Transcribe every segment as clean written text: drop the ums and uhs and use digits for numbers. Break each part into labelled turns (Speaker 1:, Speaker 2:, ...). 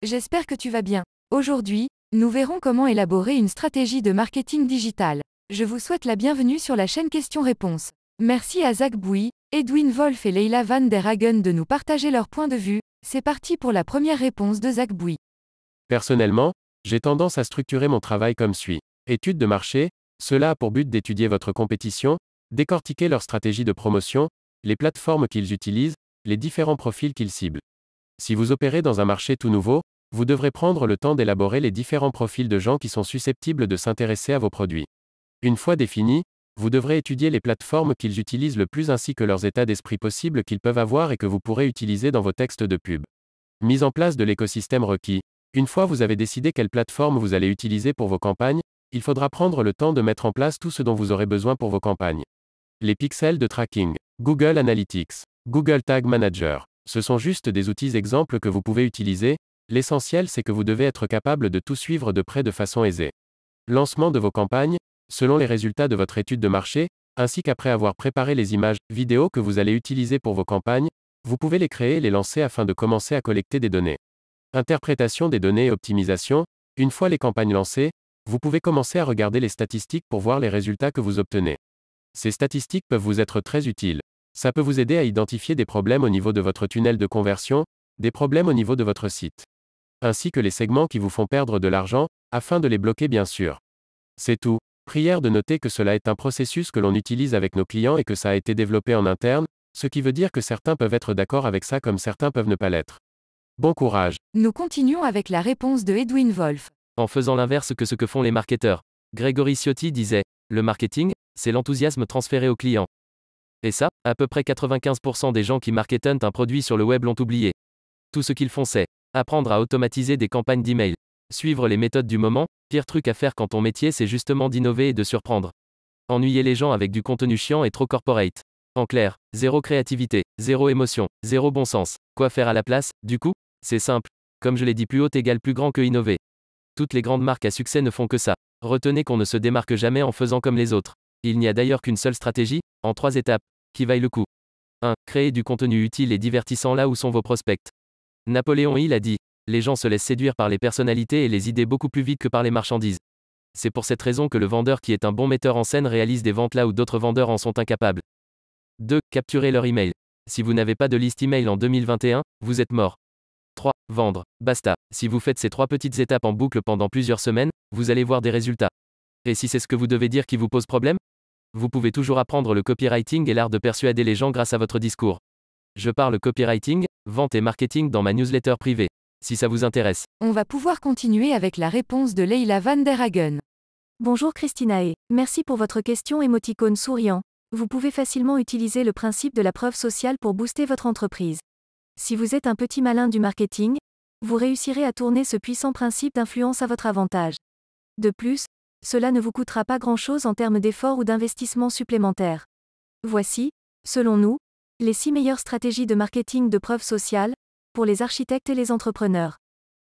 Speaker 1: j'espère que tu vas bien. Aujourd'hui, nous verrons comment élaborer une stratégie de marketing digital. Je vous souhaite la bienvenue sur la chaîne Questions-Réponses. Merci à Zach Bouy, Edwin Wolf et Leila van der Hagen de nous partager leur point de vue. C'est parti pour la première réponse de Zach Bouy.
Speaker 2: Personnellement, j'ai tendance à structurer mon travail comme suit. Étude de marché, cela a pour but d'étudier votre compétition, décortiquer leur stratégie de promotion, les plateformes qu'ils utilisent, les différents profils qu'ils ciblent. Si vous opérez dans un marché tout nouveau, vous devrez prendre le temps d'élaborer les différents profils de gens qui sont susceptibles de s'intéresser à vos produits. Une fois définis, vous devrez étudier les plateformes qu'ils utilisent le plus ainsi que leurs états d'esprit possibles qu'ils peuvent avoir et que vous pourrez utiliser dans vos textes de pub. Mise en place de l'écosystème requis. Une fois vous avez décidé quelle plateforme vous allez utiliser pour vos campagnes, il faudra prendre le temps de mettre en place tout ce dont vous aurez besoin pour vos campagnes. Les pixels de tracking, Google Analytics, Google Tag Manager. Ce sont juste des outils exemples que vous pouvez utiliser, l'essentiel c'est que vous devez être capable de tout suivre de près de façon aisée. Lancement de vos campagnes, selon les résultats de votre étude de marché, ainsi qu'après avoir préparé les images, vidéos que vous allez utiliser pour vos campagnes, vous pouvez les créer et les lancer afin de commencer à collecter des données. Interprétation des données et optimisation, une fois les campagnes lancées, vous pouvez commencer à regarder les statistiques pour voir les résultats que vous obtenez. Ces statistiques peuvent vous être très utiles. Ça peut vous aider à identifier des problèmes au niveau de votre tunnel de conversion, des problèmes au niveau de votre site. Ainsi que les segments qui vous font perdre de l'argent, afin de les bloquer bien sûr. C'est tout. Prière de noter que cela est un processus que l'on utilise avec nos clients et que ça a été développé en interne, ce qui veut dire que certains peuvent être d'accord avec ça comme certains peuvent ne pas l'être. Bon courage.
Speaker 1: Nous continuons avec la réponse de Edwin Wolf.
Speaker 3: En faisant l'inverse que ce que font les marketeurs. Grégory Ciotti disait, le marketing, c'est l'enthousiasme transféré au client. Et ça, à peu près 95% des gens qui marketent un produit sur le web l'ont oublié. Tout ce qu'ils font c'est apprendre à automatiser des campagnes d'email. Suivre les méthodes du moment, pire truc à faire quand ton métier c'est justement d'innover et de surprendre. Ennuyer les gens avec du contenu chiant et trop corporate. En clair, zéro créativité, zéro émotion, zéro bon sens. Quoi faire à la place, du coup? C'est simple. Comme je l'ai dit plus haut égale plus grand que innover. Toutes les grandes marques à succès ne font que ça. Retenez qu'on ne se démarque jamais en faisant comme les autres. Il n'y a d'ailleurs qu'une seule stratégie, en 3 étapes, qui vaille le coup. 1. Créer du contenu utile et divertissant là où sont vos prospects. Napoléon Hill a dit, les gens se laissent séduire par les personnalités et les idées beaucoup plus vite que par les marchandises. C'est pour cette raison que le vendeur qui est un bon metteur en scène réalise des ventes là où d'autres vendeurs en sont incapables. 2. Capturer leur email. Si vous n'avez pas de liste email en 2021, vous êtes mort. 3. Vendre. Basta. Si vous faites ces 3 petites étapes en boucle pendant plusieurs semaines, vous allez voir des résultats. Et si c'est ce que vous devez dire qui vous pose problème? Vous pouvez toujours apprendre le copywriting et l'art de persuader les gens grâce à votre discours. Je parle copywriting, vente et marketing dans ma newsletter privée. Si ça vous intéresse.
Speaker 1: On va pouvoir continuer avec la réponse de Leila van der Hagen.
Speaker 4: Bonjour Christinae, merci pour votre question émoticône souriant. Vous pouvez facilement utiliser le principe de la preuve sociale pour booster votre entreprise. Si vous êtes un petit malin du marketing, vous réussirez à tourner ce puissant principe d'influence à votre avantage. De plus, cela ne vous coûtera pas grand-chose en termes d'efforts ou d'investissements supplémentaires. Voici, selon nous, les 6 meilleures stratégies de marketing de preuve sociale, pour les architectes et les entrepreneurs.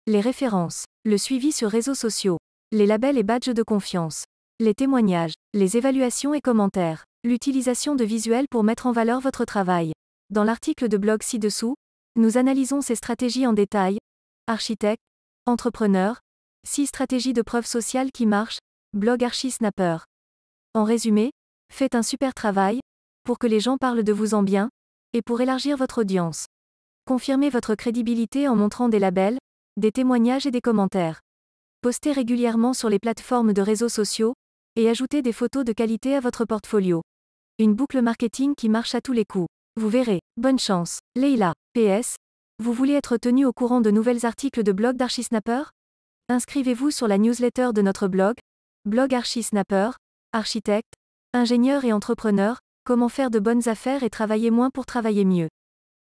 Speaker 4: Les références, le suivi sur réseaux sociaux, les labels et badges de confiance, les témoignages, les évaluations et commentaires, l'utilisation de visuels pour mettre en valeur votre travail. Dans l'article de blog ci-dessous, nous analysons ces stratégies en détail. Architecte, entrepreneur, 6 stratégies de preuve sociale qui marchent, blog Archisnapper. En résumé, faites un super travail, pour que les gens parlent de vous en bien, et pour élargir votre audience. Confirmez votre crédibilité en montrant des labels, des témoignages et des commentaires. Postez régulièrement sur les plateformes de réseaux sociaux, et ajoutez des photos de qualité à votre portfolio. Une boucle marketing qui marche à tous les coups. Vous verrez. Bonne chance. Leila. PS. Vous voulez être tenu au courant de nouvelles articles de blog d'Archisnapper? Inscrivez-vous sur la newsletter de notre blog, blog Archisnapper, architecte, ingénieur et entrepreneur, comment faire de bonnes affaires et travailler moins pour travailler mieux.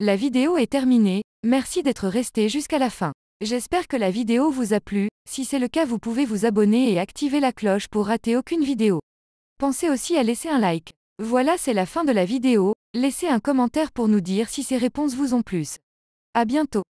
Speaker 1: La vidéo est terminée, merci d'être resté jusqu'à la fin. J'espère que la vidéo vous a plu, si c'est le cas vous pouvez vous abonner et activer la cloche pour rater aucune vidéo. Pensez aussi à laisser un like. Voilà c'est la fin de la vidéo, laissez un commentaire pour nous dire si ces réponses vous ont plu. À bientôt.